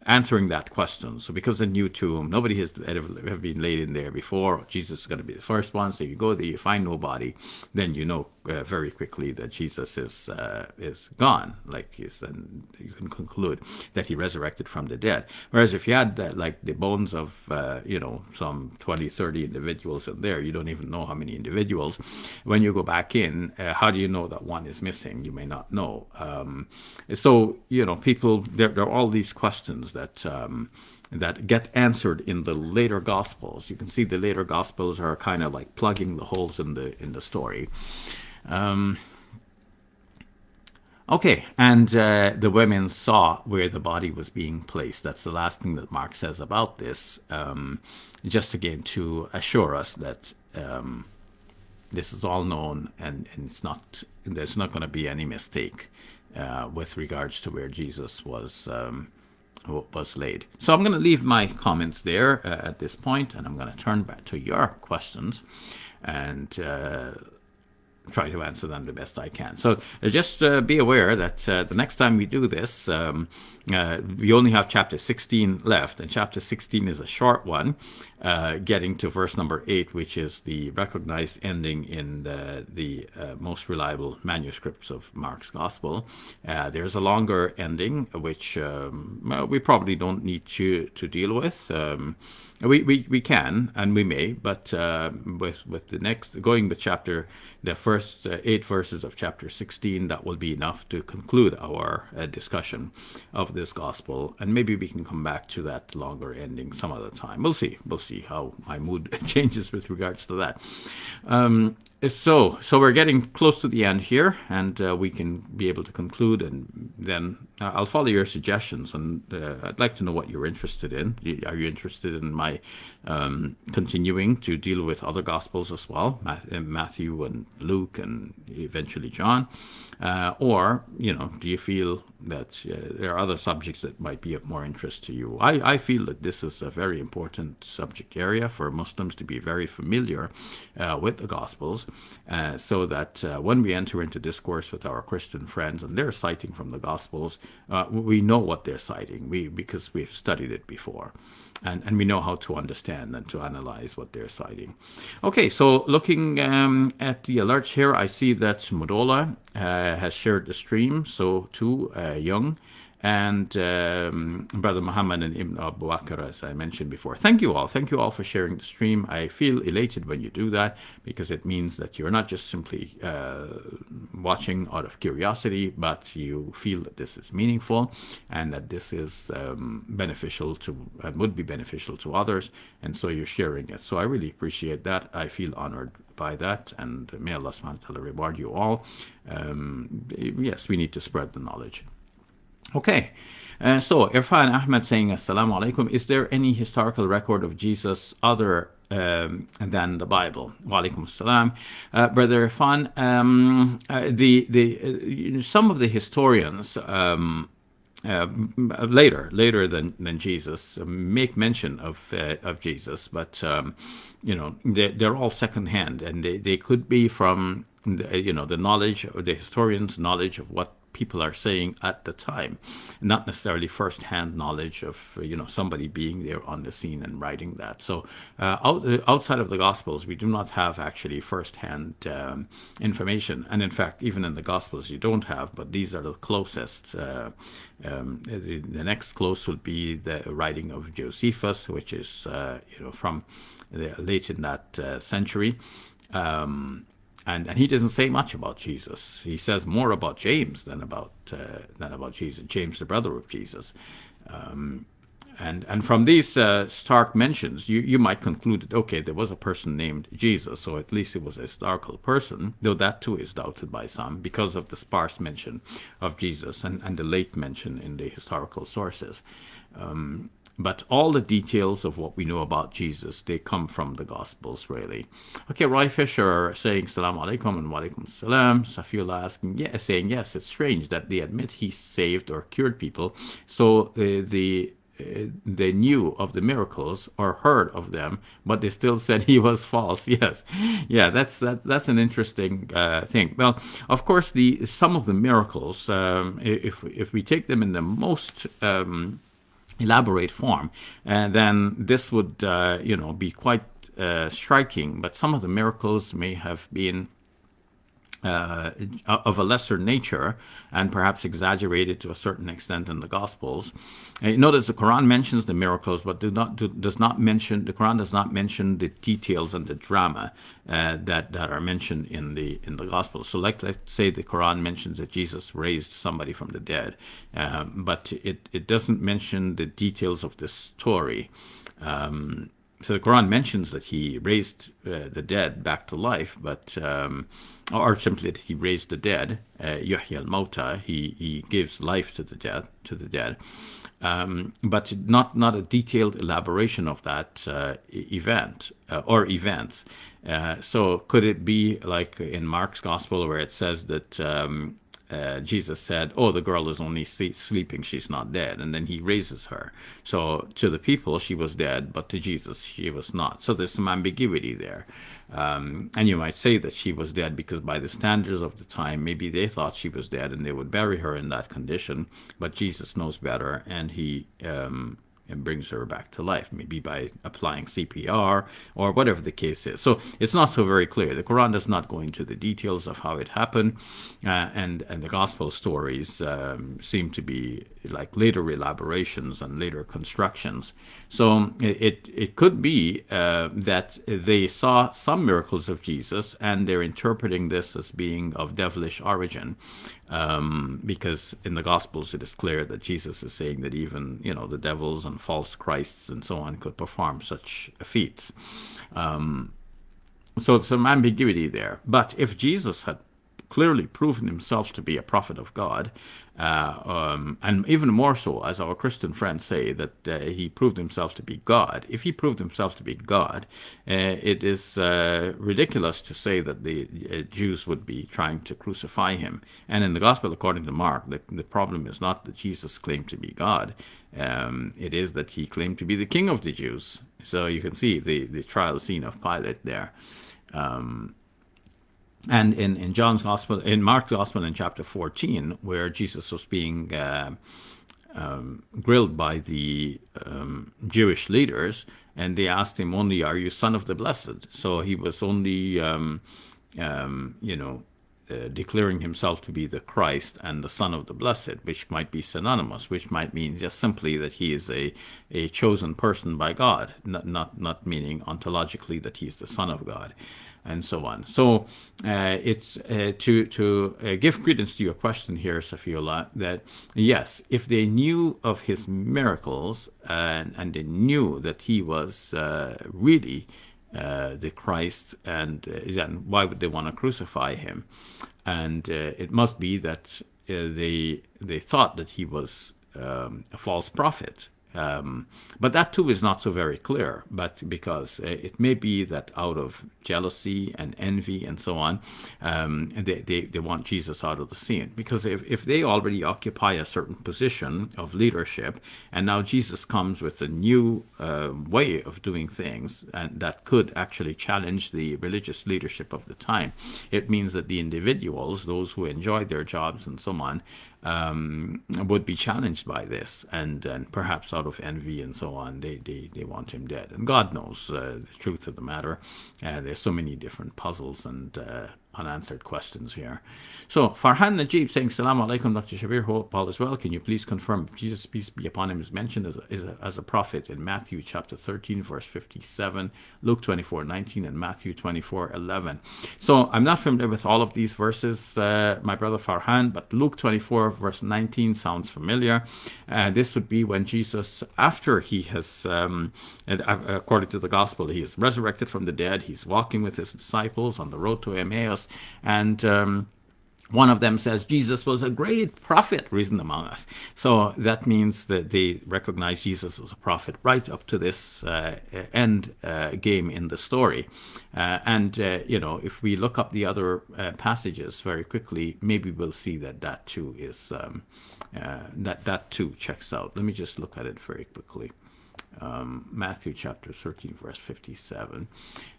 answering that question. So because a new tomb, nobody has ever been laid in there before. Jesus is going to be the first one. So you go there, you find nobody, then you know very quickly that Jesus is gone. And you can conclude that he resurrected from the dead. Whereas if you had like the bones of some 20, 30 individuals in there, you don't even know how many individuals. When you go back in, how do you know that one is missing? You may not know. So people, there are all these questions that get answered in the later Gospels. You can see the later Gospels are kind of like plugging the holes in the story. Okay, and the women saw where the body was being placed. That's the last thing that Mark says about this, just again to assure us that this is all known, and there's not going to be any mistake with regards to where Jesus was laid. So I'm going to leave my comments there at this point, and I'm going to turn back to your questions and try to answer them the best I can. So just be aware that the next time we do this, we only have chapter 16 left, and chapter 16 is a short one, getting to verse number 8, which is the recognized ending in the most reliable manuscripts of Mark's Gospel. There's a longer ending, which we probably don't need to deal with. We can and we may, but with the next, going with the first 8 verses of chapter 16, that will be enough to conclude our discussion of this gospel, and maybe we can come back to that longer ending some other time. We'll see how my mood changes with regards to that. So we're getting close to the end here, and we can be able to conclude, and then I'll follow your suggestions, and I'd like to know what you're interested in. Are you interested in my continuing to deal with other Gospels as well, Matthew and Luke and eventually John? Or, do you feel there are other subjects that might be of more interest to you. I feel that this is a very important subject area for Muslims to be very familiar with the Gospels, so that when we enter into discourse with our Christian friends and they're citing from the Gospels, we know what they're citing because we've studied it before. And we know how to understand and to analyze what they're citing. Okay, so looking at the alerts here, I see that Mudola has shared the stream, so too Young, and Brother Muhammad and Ibn Abu Bakr, as I mentioned before. Thank you all. Thank you all for sharing the stream. I feel elated when you do that because it means that you're not just simply watching out of curiosity, but you feel that this is meaningful and that this is beneficial to and would be beneficial to others, and so you're sharing it. So I really appreciate that. I feel honored by that, and may Allah subhanahu wa ta'ala reward you all. Yes, we need to spread the knowledge. Okay, so Irfan Ahmed saying Assalamu alaikum. Is there any historical record of Jesus other than the Bible? Wa alaikum assalam. Brother Irfan, some of the historians later than Jesus make mention of Jesus, but they're all secondhand, and they could be from the knowledge, or the historians' knowledge of what people are saying at the time, not necessarily first-hand knowledge of somebody being there on the scene and writing that. So outside of the Gospels, we do not have actually first-hand information, and in fact, even in the Gospels, you don't have. But these are the closest. The next close would be the writing of Josephus, which is from late in that century. And he doesn't say much about Jesus. He says more about James than about Jesus. James, the brother of Jesus, and from these stark mentions, you might conclude that okay, there was a person named Jesus, so at least it was a historical person. Though that too is doubted by some because of the sparse mention of Jesus and the late mention in the historical sources. But all the details of what we know about Jesus, they come from the Gospels, really. Okay, Roy Fisher saying Salaam alaikum and wa alaikum salam. Safiullah asking, saying, yes, it's strange that they admit he saved or cured people, so they knew of the miracles or heard of them, but they still said he was false. Yes, yeah, that's an interesting thing. Well, of course, some of the miracles, if we take them in the most elaborate form, then this would be quite striking. But some of the miracles may have been of a lesser nature and perhaps exaggerated to a certain extent in the Gospels. Notice the Quran mentions the miracles, but the Quran does not mention the details and the drama that are mentioned in the Gospels. So, let's say the Quran mentions that Jesus raised somebody from the dead, but it doesn't mention the details of the story. So the Quran mentions that he raised the dead back to life, but or simply that he raised the dead, Yuhya al-Mauta, he gives life to the dead, but not a detailed elaboration of that event or events. So could it be like in Mark's Gospel where it says that Jesus said, oh, the girl is only sleeping, she's not dead. And then he raises her. So to the people, she was dead, but to Jesus, she was not. So there's some ambiguity there. And you might say that she was dead because by the standards of the time, maybe they thought she was dead and they would bury her in that condition. But Jesus knows better, and he and brings her back to life, maybe by applying CPR or whatever the case is. So it's not so very clear. The Quran does not go into the details of how it happened, and the Gospel stories seem to be like later elaborations and later constructions. So it could be that they saw some miracles of Jesus and they're interpreting this as being of devilish origin, because in the Gospels it is clear that Jesus is saying that even the devils and false Christs and so on could perform such feats. So some ambiguity there. But if Jesus had clearly proven himself to be a prophet of God, and even more so, as our Christian friends say, that he proved himself to be God. If he proved himself to be God, it is ridiculous to say that the Jews would be trying to crucify him. And in the Gospel according to Mark, the problem is not that Jesus claimed to be God. It is that he claimed to be the King of the Jews. So you can see the trial scene of Pilate there. And in John's Gospel, in Mark's Gospel in chapter 14, where Jesus was being grilled by the Jewish leaders, and they asked him only, "Are you son of the blessed?" So he was only, declaring himself to be the Christ and the Son of the Blessed, which might be synonymous, which might mean just simply that he is a chosen person by God, not meaning ontologically that he's the Son of God, and so on. So it's to give credence to your question here, Safiola, that yes, if they knew of his miracles and they knew that he was really the Christ, and then why would they want to crucify him? And it must be that they thought that he was a false prophet. But that too is not so very clear, but because it may be that out of jealousy and envy and so on, they want Jesus out of the scene. Because if they already occupy a certain position of leadership, and now Jesus comes with a new way of doing things, and that could actually challenge the religious leadership of the time, it means that the individuals, those who enjoy their jobs and so on, would be challenged by this, and perhaps out of envy and so on, they want him dead. And God knows the truth of the matter. There's so many different puzzles and unanswered questions here. So Farhan Najib saying, Salaam alaikum, Dr. Shabir, hope all is well. Can you please confirm if Jesus, peace be upon him, is mentioned as a prophet in Matthew chapter 13, verse 57, Luke 24:19, and Matthew 24:11. So I'm not familiar with all of these verses, my brother Farhan, but Luke 24, verse 19 sounds familiar. This would be when Jesus, after he has, according to the gospel, he is resurrected from the dead, he's walking with his disciples on the road to Emmaus, and one of them says, Jesus was a great prophet risen among us. So that means that they recognize Jesus as a prophet right up to this end game in the story. If we look up the other passages very quickly, maybe we'll see that too is that too checks out. Let me just look at it very quickly. Matthew chapter 13, verse 57.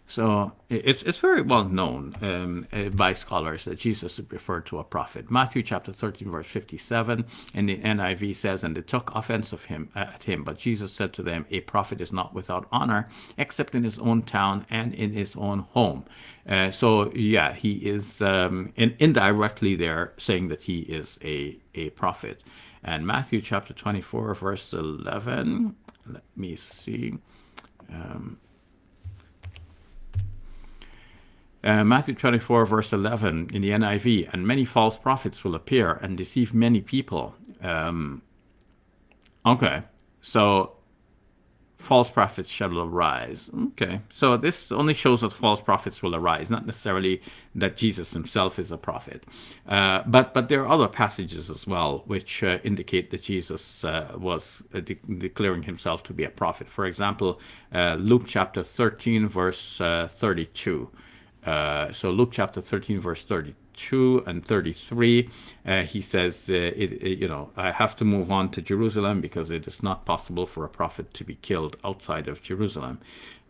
So it's very well known by scholars that Jesus is referred to a prophet. Matthew chapter 13, verse 57, and the NIV says, and they took offense at him, but Jesus said to them, a prophet is not without honor, except in his own town and in his own home. He is indirectly there saying that he is a prophet. And Matthew chapter 24, verse 11, let me see. Matthew 24, verse 11 in the NIV, and many false prophets will appear and deceive many people. So false prophets shall arise. Okay, so this only shows that false prophets will arise, not necessarily that Jesus himself is a prophet. But there are other passages as well which indicate that Jesus was declaring himself to be a prophet. For example, Luke chapter 13, verse 32. So Luke chapter 13, verse 32 and 33, he says, I have to move on to Jerusalem because it is not possible for a prophet to be killed outside of Jerusalem.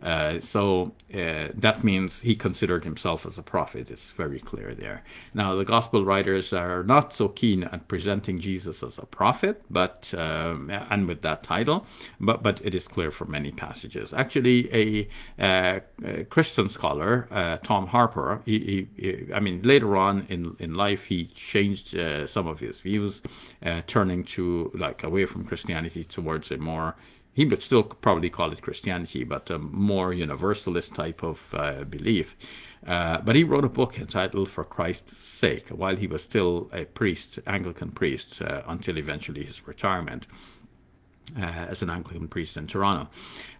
That means he considered himself as a prophet. It's very clear there. Now, the gospel writers are not so keen at presenting Jesus as a prophet, and with that title, but it is clear from many passages. Actually, a Christian scholar, Tom Harper, later on in life, he changed some of his views, turning to away from Christianity towards a more, he would still probably call it Christianity, but a more universalist type of belief. But he wrote a book entitled For Christ's Sake, while he was still a priest, Anglican priest, until eventually his retirement. as an Anglican priest in Toronto.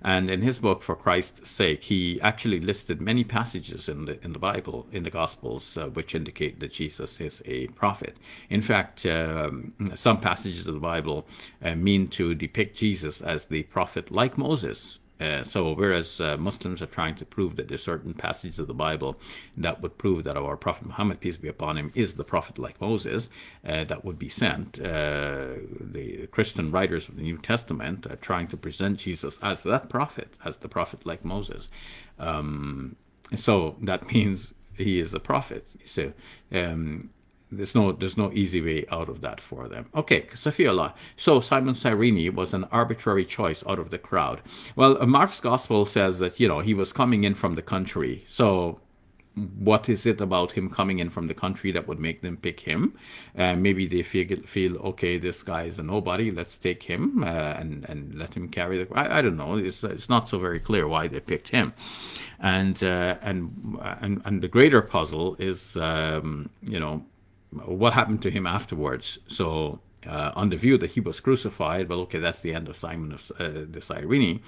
And in his book, For Christ's Sake, he actually listed many passages in the Bible, in the Gospels, which indicate that Jesus is a prophet. In fact, some passages of the Bible mean to depict Jesus as the prophet like Moses. So whereas Muslims are trying to prove that there's certain passages of the Bible that would prove that our Prophet Muhammad, peace be upon him, is the prophet like Moses that would be sent, the Christian writers of the New Testament are trying to present Jesus as that prophet, as the prophet like Moses. So that means he is a prophet. So there's no easy way out of that for them. Okay, Safiullah. So Simon Cyrene was an arbitrary choice out of the crowd. Well, Mark's gospel says that he was coming in from the country. So what is it about him coming in from the country that would make them pick him? Maybe they feel okay, this guy is a nobody. Let's take him and let him carry the. I don't know. It's not so very clear why they picked him, and the greater puzzle is what happened to him afterwards. So on the view that he was crucified, well, okay, that's the end of Simon of the Cyrene.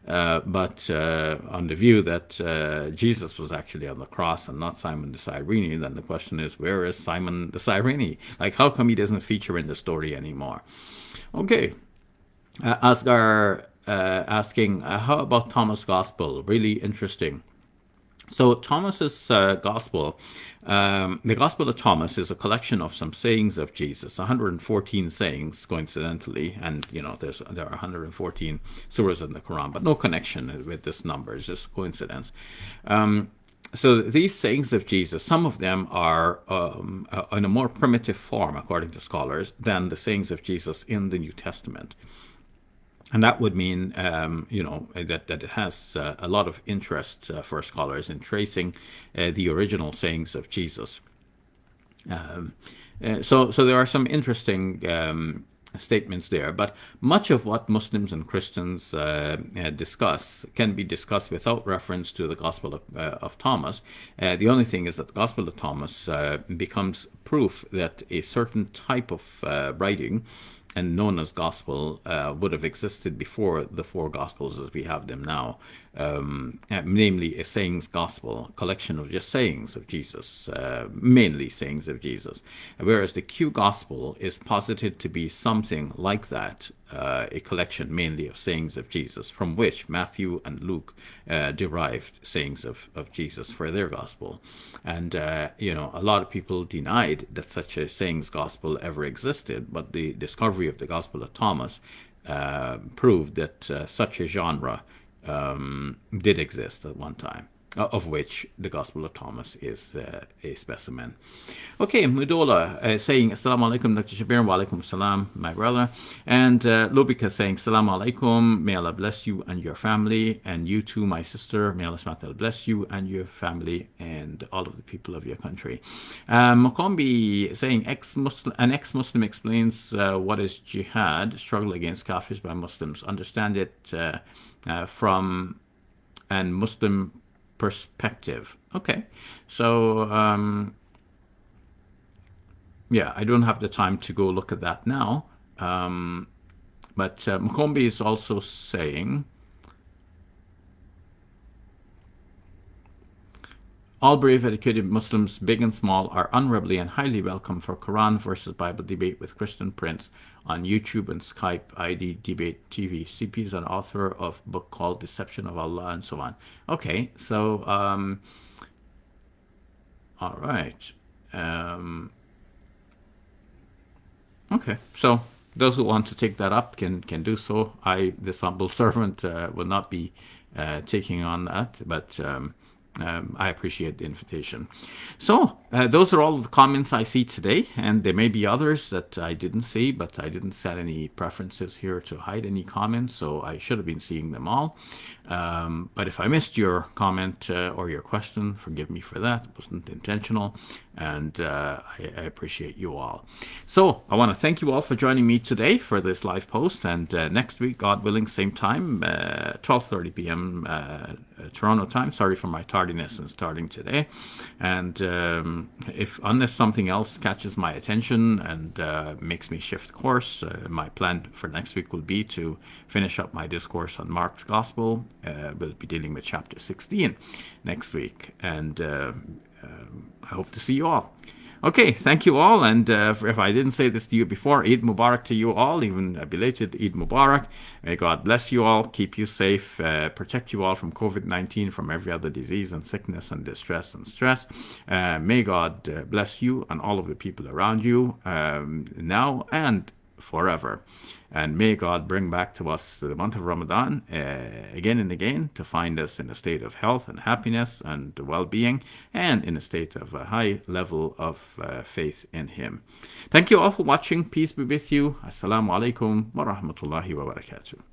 But on the view that Jesus was actually on the cross and not Simon the Cyrene, then the question is, where is Simon the Cyrene? Like, how come he doesn't feature in the story anymore? Okay. Asgar asking, how about Thomas' Gospel? Really interesting. So Thomas's gospel, the Gospel of Thomas, is a collection of some sayings of Jesus, 114 sayings, coincidentally, and there are 114 surahs in the Quran, but no connection with this number; it's just coincidence. So these sayings of Jesus, some of them are in a more primitive form, according to scholars, than the sayings of Jesus in the New Testament. And that would mean, that it has a lot of interest for scholars in tracing the original sayings of Jesus. So there are some interesting statements there, but much of what Muslims and Christians discuss can be discussed without reference to the Gospel of Thomas. The only thing is that the Gospel of Thomas becomes proof that a certain type of writing, and known as gospel, would have existed before the four gospels as we have them now, namely a sayings gospel, a collection of just sayings of Jesus, mainly sayings of Jesus, whereas the Q gospel is posited to be something like that, a collection mainly of sayings of Jesus, from which Matthew and Luke derived sayings of Jesus for their gospel. And, a lot of people denied that such a sayings gospel ever existed, but the discovery of the Gospel of Thomas proved that such a genre did exist at one time, of which the Gospel of Thomas is a specimen. Okay, Mudola saying, Assalamu alaikum, Dr. Shabir, wa alaikum salam, my brother. And Lubika saying, Assalamu alaikum, may Allah bless you and your family, and you too, my sister, may Allah SWT bless you and your family and all of the people of your country. Mokombi saying, an ex-Muslim explains what is jihad, struggle against kafirs by Muslims. Understand it from an Muslim perspective. Okay, so I don't have the time to go look at that now, but Mukombi is also saying, all brave, educated Muslims, big and small, are unrebelly and highly welcome for Quran versus Bible debate with Christian Prince on YouTube and Skype ID Debate TV. CP is an author of a book called Deception of Allah and so on. Okay, so, all right. Okay, so those who want to take that up can do so. This humble servant, will not be taking on that, but I appreciate the invitation. So those are all the comments I see today, and there may be others that I didn't see, but I didn't set any preferences here to hide any comments, so I should have been seeing them all. But if I missed your comment or your question, forgive me for that. It wasn't intentional. And I appreciate you all. So I want to thank you all for joining me today for this live post. And next week, God willing, same time, 12:30 p.m. Toronto time. Sorry for my tardiness in starting today. And if unless something else catches my attention and makes me shift course, my plan for next week will be to finish up my discourse on Mark's Gospel. We'll be dealing with chapter 16 next week. And I hope to see you all. Okay, thank you all. And if I didn't say this to you before, Eid Mubarak to you all, even a belated Eid Mubarak. May God bless you all, keep you safe, protect you all from COVID-19, from every other disease and sickness and distress and stress. May God bless you and all of the people around you now and forever. And may God bring back to us the month of Ramadan again and again to find us in a state of health and happiness and well-being and in a state of a high level of faith in Him. Thank you all for watching. Peace be with you. Assalamu alaikum wa rahmatullahi wa barakatuh.